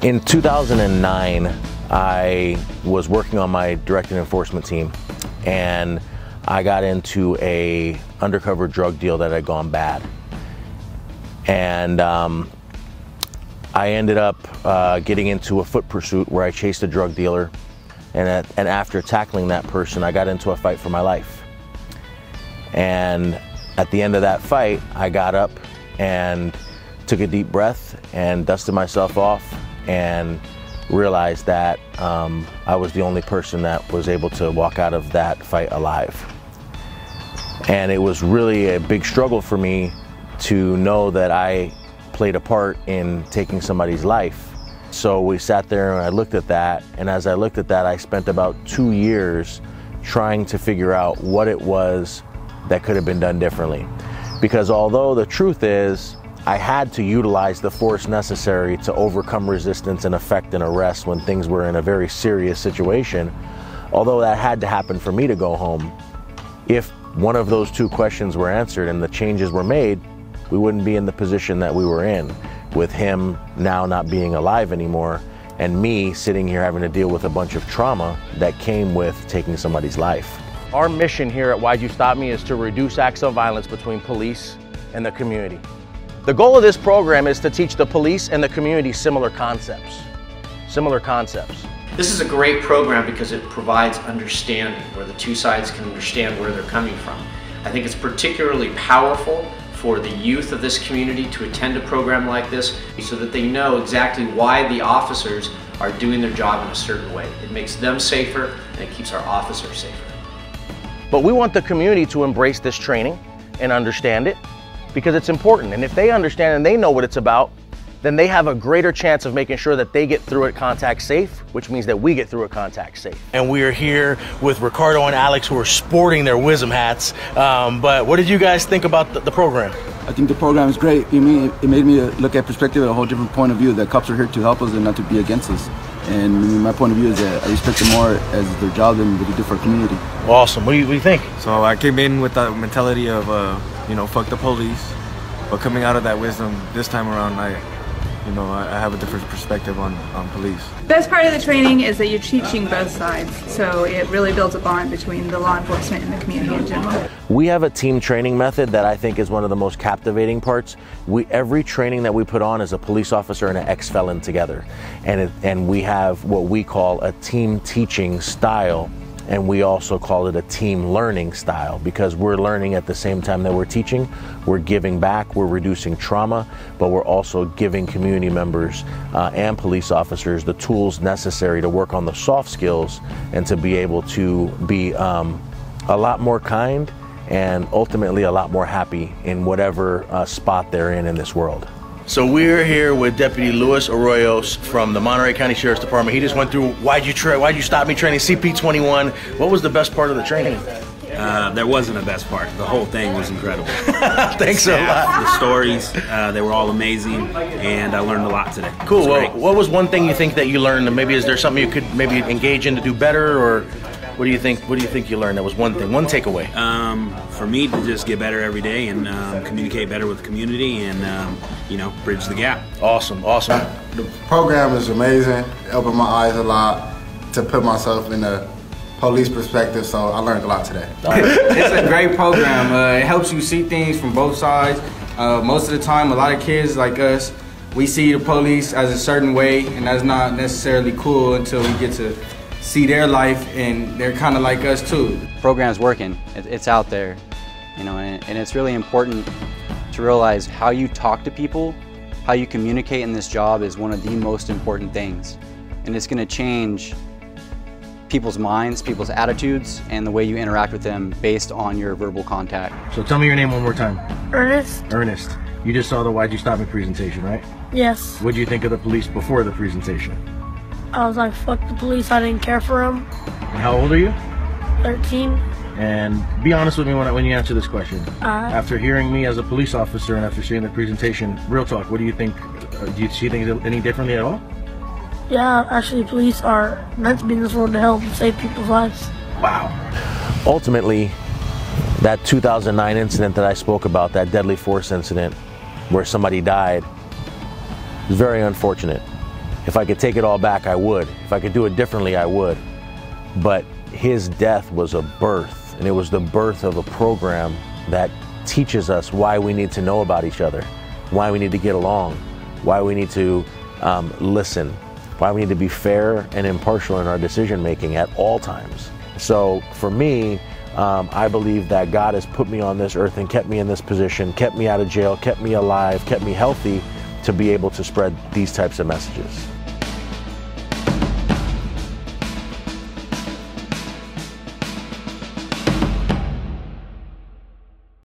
In 2009, I was working on my direct enforcement team, and I got into a undercover drug deal that had gone bad. And I ended up getting into a foot pursuit where I chased a drug dealer, and after tackling that person, I got into a fight for my life. And at the end of that fight, I got up and took a deep breath and dusted myself off and realized that I was the only person that was able to walk out of that fight alive. And it was really a big struggle for me to know that I played a part in taking somebody's life. So we sat there and I looked at that, and as I looked at that, I spent about 2 years trying to figure out what it was that could have been done differently. Because although the truth is, I had to utilize the force necessary to overcome resistance and effect an arrest when things were in a very serious situation, although that had to happen for me to go home, if one of those two questions were answered and the changes were made, we wouldn't be in the position that we were in, with him now not being alive anymore and me sitting here having to deal with a bunch of trauma that came with taking somebody's life. Our mission here at Why'd You Stop Me is to reduce acts of violence between police and the community. The goal of this program is to teach the police and the community similar concepts. This is a great program because it provides understanding, where the two sides can understand where they're coming from. I think it's particularly powerful for the youth of this community to attend a program like this so that they know exactly why the officers are doing their job in a certain way. It makes them safer and it keeps our officers safer. But we want the community to embrace this training and understand it, because it's important. And if they understand and they know what it's about, then they have a greater chance of making sure that they get through it contact safe, which means that we get through it contact safe. And we are here with Ricardo and Alex, who are sporting their WYSM hats. But what did you guys think about the program? I think the program is great. It made me look at perspective at a whole different point of view, that cops are here to help us and not to be against us. And my point of view is that I respect them more as their job than what they do for our community. Awesome. What do you think? So I came in with the mentality of, fuck the police. But coming out of that wisdom this time around, I have a different perspective on police. Best part of the training is that you're teaching both sides, so it really builds a bond between the law enforcement and the community in general. We have a team training method that I think is one of the most captivating parts. Every training that we put on is a police officer and an ex-felon together. And we have what we call a team teaching style, and we also call it a team learning style, because we're learning at the same time that we're teaching. We're giving back, we're reducing trauma, but we're also giving community members and police officers the tools necessary to work on the soft skills and to be able to be a lot more kind and ultimately a lot more happy in whatever spot they're in this world. So we're here with Deputy Luis Arroyos from the Monterey County Sheriff's Department. He just went through Why'd You Stop Me training, CP21. What was the best part of the training? There wasn't a best part. The whole thing was incredible. Thanks a lot. The stories, they were all amazing, and I learned a lot today. Cool. Well, what was one thing you think that you learned? Maybe is there something you could maybe engage in to do better, or what do you think? What do you think you learned? That was one thing, one takeaway. For me, to just get better every day and communicate better with the community and bridge the gap. Awesome. The program is amazing. It opened my eyes a lot to put myself in a police perspective, so I learned a lot today. It's a great program. It helps you see things from both sides. Most of the time, a lot of kids like us, we see the police as a certain way, and that's not necessarily cool until we get to see their life, and they're kind of like us too. The program's working. It's out there, and it's really important to realize how you talk to people, how you communicate in this job is one of the most important things. And it's going to change people's minds, people's attitudes, and the way you interact with them based on your verbal contact. So tell me your name one more time. Ernest. Ernest. You just saw the Why'd You Stop Me presentation, right? Yes. What did you think of the police before the presentation? I was like, fuck the police, I didn't care for them. And how old are you? 13. And be honest with me when you answer this question. After hearing me as a police officer and after seeing the presentation, real talk, what do you think? Do you see things any differently at all? Yeah, actually police are meant to be in this world to help and save people's lives. Wow. Ultimately, that 2009 incident that I spoke about, that deadly force incident where somebody died, was very unfortunate. If I could take it all back, I would. If I could do it differently, I would. But his death was a birth, and it was the birth of a program that teaches us why we need to know about each other, why we need to get along, why we need to listen, why we need to be fair and impartial in our decision making at all times. So for me, I believe that God has put me on this earth and kept me in this position, kept me out of jail, kept me alive, kept me healthy to be able to spread these types of messages.